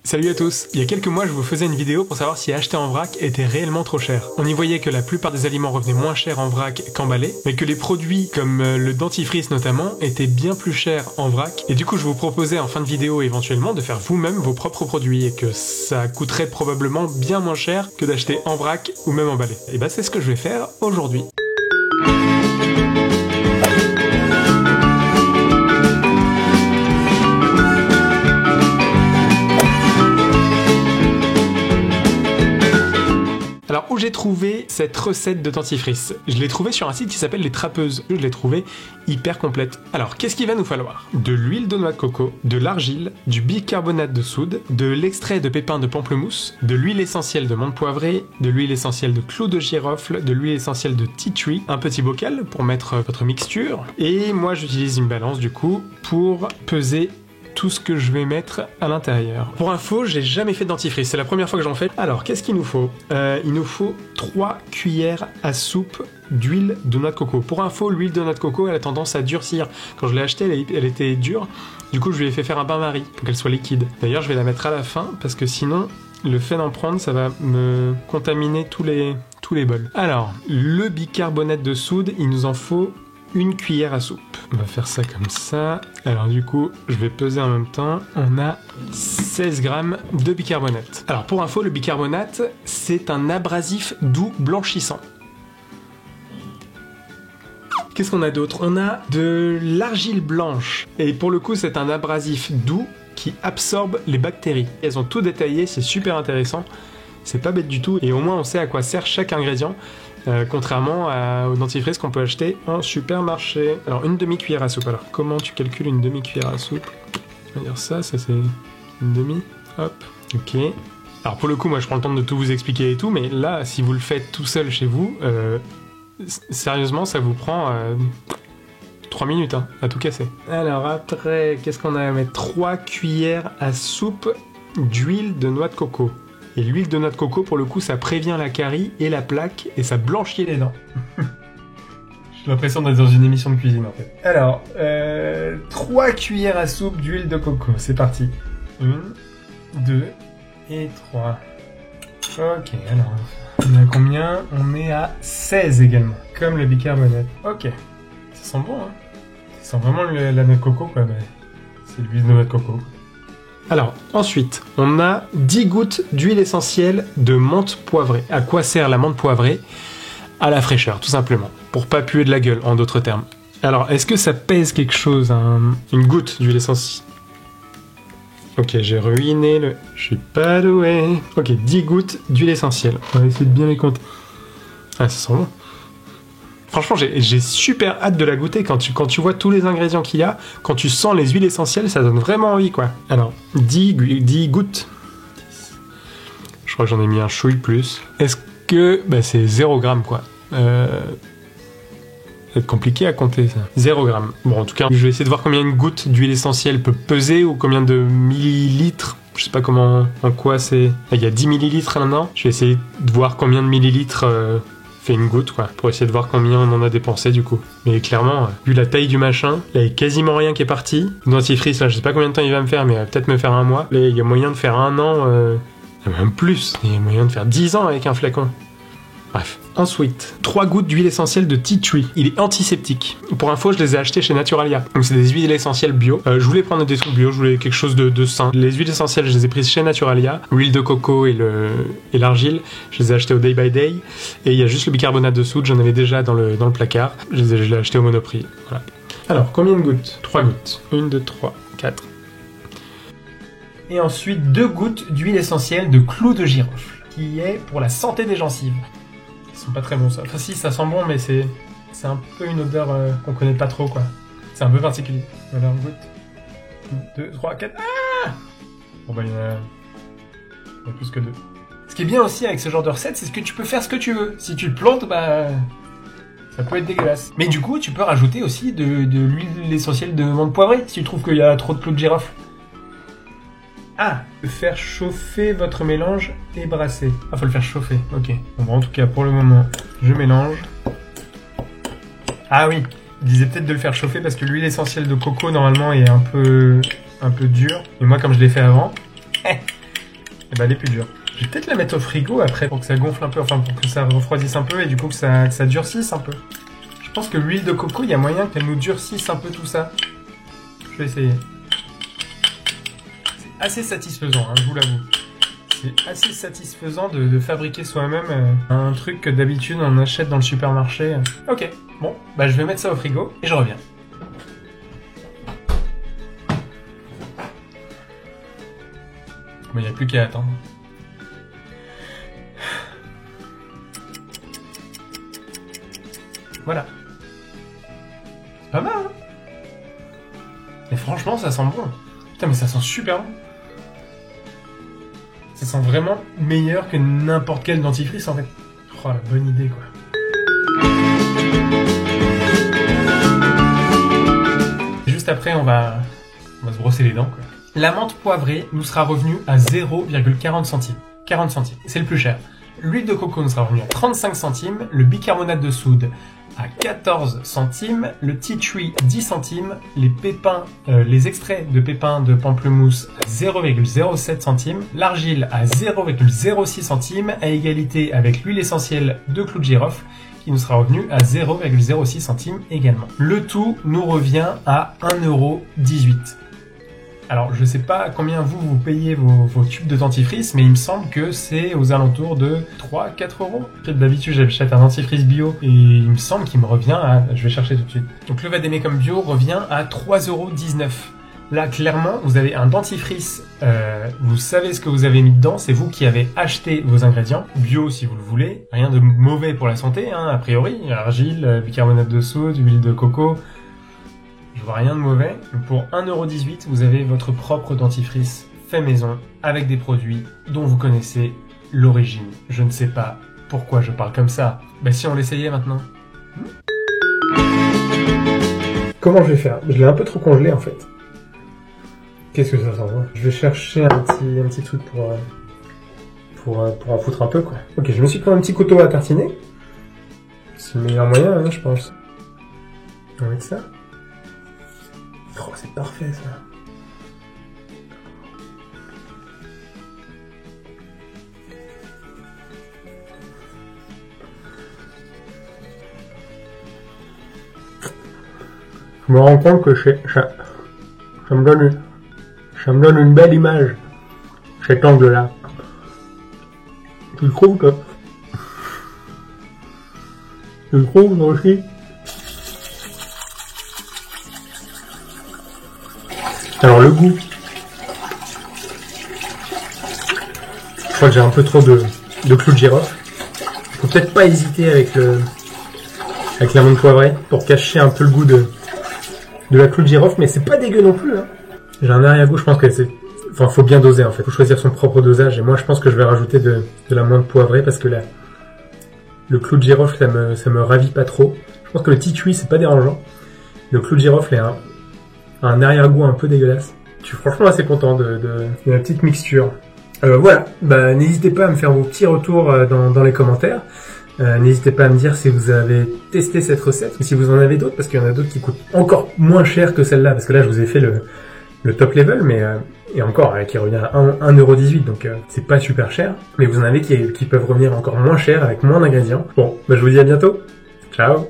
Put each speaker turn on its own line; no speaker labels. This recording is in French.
Salut à tous, il y a quelques mois je vous faisais une vidéo pour savoir si acheter en vrac était réellement trop cher. On y voyait que la plupart des aliments revenaient moins chers en vrac qu'emballés, mais que les produits comme le dentifrice notamment étaient bien plus chers en vrac, et du coup je vous proposais en fin de vidéo éventuellement de faire vous-même vos propres produits, et que ça coûterait probablement bien moins cher que d'acheter en vrac ou même emballé. Et bah c'est ce que je vais faire aujourd'hui. Alors où j'ai trouvé cette recette de dentifrice? Je l'ai trouvée sur un site qui s'appelle Les Trappeuses. Je l'ai trouvée hyper complète. Alors qu'est-ce qu'il va nous falloir? De l'huile de noix de coco, de l'argile, du bicarbonate de soude, de l'extrait de pépins de pamplemousse, de l'huile essentielle de menthe poivrée, de l'huile essentielle de clou de girofle, de l'huile essentielle de tea tree, un petit bocal pour mettre votre mixture. Et moi j'utilise une balance du coup pour peser tout ce que je vais mettre à l'intérieur. Pour info, j'ai jamais fait de dentifrice, c'est la première fois que j'en fais. Alors, qu'est-ce qu'il nous faut? Il nous faut 3 cuillères à soupe d'huile de noix de coco. Pour info, l'huile de noix de coco, elle a tendance à durcir. Quand je l'ai achetée, elle était dure. Du coup, je lui ai fait faire un bain-marie pour qu'elle soit liquide. D'ailleurs, je vais la mettre à la fin parce que sinon, le fait d'en prendre, ça va me contaminer tous les bols. Alors, le bicarbonate de soude, il nous en faut 1 cuillère à soupe. On va faire ça comme ça. Alors du coup, je vais peser en même temps. On a 16 grammes de bicarbonate. Alors pour info, le bicarbonate, c'est un abrasif doux blanchissant. Qu'est-ce qu'on a d'autre? On a de l'argile blanche. Et pour le coup, c'est un abrasif doux qui absorbe les bactéries. Elles ont tout détaillé, c'est super intéressant. C'est pas bête du tout. Et au moins, on sait à quoi sert chaque ingrédient. Contrairement au dentifrice qu'on peut acheter en supermarché. Alors une demi-cuillère à soupe. Alors comment tu calcules une demi-cuillère à soupe? On va dire ça c'est une demi. Hop, ok. Alors pour le coup moi je prends le temps de tout vous expliquer et tout, mais là si vous le faites tout seul chez vous, sérieusement ça vous prend 3 minutes hein, à tout casser. Alors après qu'est-ce qu'on a à mettre? 3 cuillères à soupe d'huile de noix de coco. Et l'huile de noix de coco, pour le coup, ça prévient la carie et la plaque, et ça blanchit les dents. J'ai l'impression d'être dans une émission de cuisine, en fait. Alors, 3 cuillères à soupe d'huile de coco. C'est parti. 1, 2 et 3. Ok, alors, on est à combien? On est à 16 également, comme le bicarbonate. Ok, ça sent bon, hein. Ça sent vraiment la noix de coco, quoi. Bah, c'est l'huile de noix de coco. Alors, ensuite, on a 10 gouttes d'huile essentielle de menthe poivrée. À quoi sert la menthe poivrée? À la fraîcheur, tout simplement. Pour pas puer de la gueule, en d'autres termes. Alors, est-ce que ça pèse quelque chose, une goutte d'huile essentielle? Ok, j'ai ruiné le... Je suis pas doué. Ok, 10 gouttes d'huile essentielle. On va essayer de bien les compter. Ah, ça sent bon. Franchement, j'ai super hâte de la goûter quand tu vois tous les ingrédients qu'il y a, quand tu sens les huiles essentielles, ça donne vraiment envie, quoi. Alors, 10 gouttes. Je crois que j'en ai mis un chouille plus. Est-ce que... Bah, c'est 0 g, quoi. Ça va être compliqué à compter, ça. 0 g. Bon, en tout cas, je vais essayer de voir combien une goutte d'huile essentielle peut peser, ou combien de millilitres. Je sais pas comment... En quoi c'est... Il y a 10 millilitres là-dedans. Je vais essayer de voir combien de millilitres... fait une goutte quoi, pour essayer de voir combien on en a dépensé du coup. Mais clairement, vu la taille du machin, là il y a quasiment rien qui est parti. Le dentifrice là, je sais pas combien de temps il va me faire, mais il va peut-être me faire un mois. Là il y a moyen de faire 1 an, même plus, il y a moyen de faire 10 ans avec un flacon. Bref. Ensuite, 3 gouttes d'huile essentielle de tea tree. Il est antiseptique. Pour info, je les ai achetés chez Naturalia. Donc c'est des huiles essentielles bio. Je voulais prendre des trucs bio, je voulais quelque chose de sain. Les huiles essentielles, je les ai prises chez Naturalia. L'huile de coco et l'argile, je les ai achetées au Day by Day. Et il y a juste le bicarbonate de soude, j'en avais déjà dans le placard. Je l'ai acheté au Monoprix. Voilà. Alors, combien de gouttes? 3 gouttes. 1, 2, 3, 4. Et ensuite, 2 gouttes d'huile essentielle de clou de girofle, qui est pour la santé des gencives. Ils sont pas très bons ça. Enfin si, ça sent bon, mais c'est un peu une odeur qu'on connaît pas trop quoi. C'est un peu particulier. Voilà, on goûte. 1, 2, 3, 4. Ah bon bah il y en a plus que 2. Ce qui est bien aussi avec ce genre de recette, c'est que tu peux faire ce que tu veux. Si tu le plantes, bah ça peut être dégueulasse. Mais du coup, tu peux rajouter aussi de l'huile essentielle de menthe poivrée si tu trouves qu'il y a trop de clous de girofle. Ah, faire chauffer votre mélange et brasser. Ah, faut le faire chauffer, ok. Bon, en tout cas, pour le moment, je mélange. Ah oui, il disait peut-être de le faire chauffer parce que l'huile essentielle de coco, normalement, est un peu dure. Et moi, comme je l'ai fait avant, Et bah elle est plus dure. Je vais peut-être la mettre au frigo après pour que ça gonfle un peu, enfin pour que ça refroidisse un peu et du coup que ça durcisse un peu. Je pense que l'huile de coco, il y a moyen qu'elle nous durcisse un peu tout ça. Je vais essayer. C'est assez satisfaisant, hein, je vous l'avoue. C'est assez satisfaisant de fabriquer soi-même un truc que d'habitude on achète dans le supermarché. Ok, bon, bah je vais mettre ça au frigo et je reviens. Bon, il n'y a plus qu'à attendre. Voilà. C'est pas mal, hein? Et franchement, ça sent bon. Putain, mais ça sent super bon. Ça sent vraiment meilleur que n'importe quel dentifrice, en fait. Oh, la bonne idée, quoi. Et juste après, on va se brosser les dents, quoi. La menthe poivrée nous sera revenue à 0,40 centimes. 40 centimes, c'est le plus cher. L'huile de coco nous sera revenue à 35 centimes, le bicarbonate de soude à 14 centimes, le tea tree 10 centimes, les pépins, les extraits de pépins de pamplemousse à 0,07 centimes, l'argile à 0,06 centimes, à égalité avec l'huile essentielle de clou de girofle qui nous sera revenue à 0,06 centimes également. Le tout nous revient à 1,18 €. Alors, je sais pas combien vous payez vos tubes de dentifrice, mais il me semble que c'est aux alentours de 3-4 euros. D'habitude, j'achète un dentifrice bio et il me semble qu'il me revient à... Je vais chercher tout de suite. Donc, le Vademecum bio revient à 3,19 €. Là, clairement, vous avez un dentifrice, vous savez ce que vous avez mis dedans, c'est vous qui avez acheté vos ingrédients, bio si vous le voulez. Rien de mauvais pour la santé, hein, a priori. Argile, bicarbonate de soude, huile de coco... Je vois rien de mauvais. Pour 1,18 €, vous avez votre propre dentifrice fait maison avec des produits dont vous connaissez l'origine. Je ne sais pas pourquoi je parle comme ça. Ben si on l'essayait maintenant. Comment je vais faire? Je l'ai un peu trop congelé en fait. Qu'est-ce que ça sent? Je vais chercher un petit truc pour en foutre un peu quoi. Ok, je me suis pris un petit couteau à tartiner. C'est le meilleur moyen, hein, je pense. Avec ça. Oh, c'est parfait ça. Je me rends compte que ça me donne une belle image, cet angle-là. Tu trouves aussi? Alors le goût, je crois que j'ai un peu trop de clou de girofle. Faut peut-être pas hésiter avec la menthe poivrée pour cacher un peu le goût de la clou de girofle, mais c'est pas dégueu non plus. Hein. J'ai un arrière-goût, je pense que faut bien doser en fait. Faut choisir son propre dosage et moi je pense que je vais rajouter de la menthe poivrée parce que le clou de girofle ça me ravit pas trop. Je pense que le tea tree c'est pas dérangeant. Le clou de girofle est un arrière-goût un peu dégueulasse. Je suis franchement assez content de la petite mixture. Voilà, bah, n'hésitez pas à me faire vos petits retours dans les commentaires. N'hésitez pas à me dire si vous avez testé cette recette ou si vous en avez d'autres, parce qu'il y en a d'autres qui coûtent encore moins cher que celle-là, parce que là je vous ai fait le top level, mais et encore qui revient à 1,18 €, donc c'est pas super cher. Mais vous en avez qui peuvent revenir encore moins cher avec moins d'ingrédients. Bon, bah, je vous dis à bientôt. Ciao.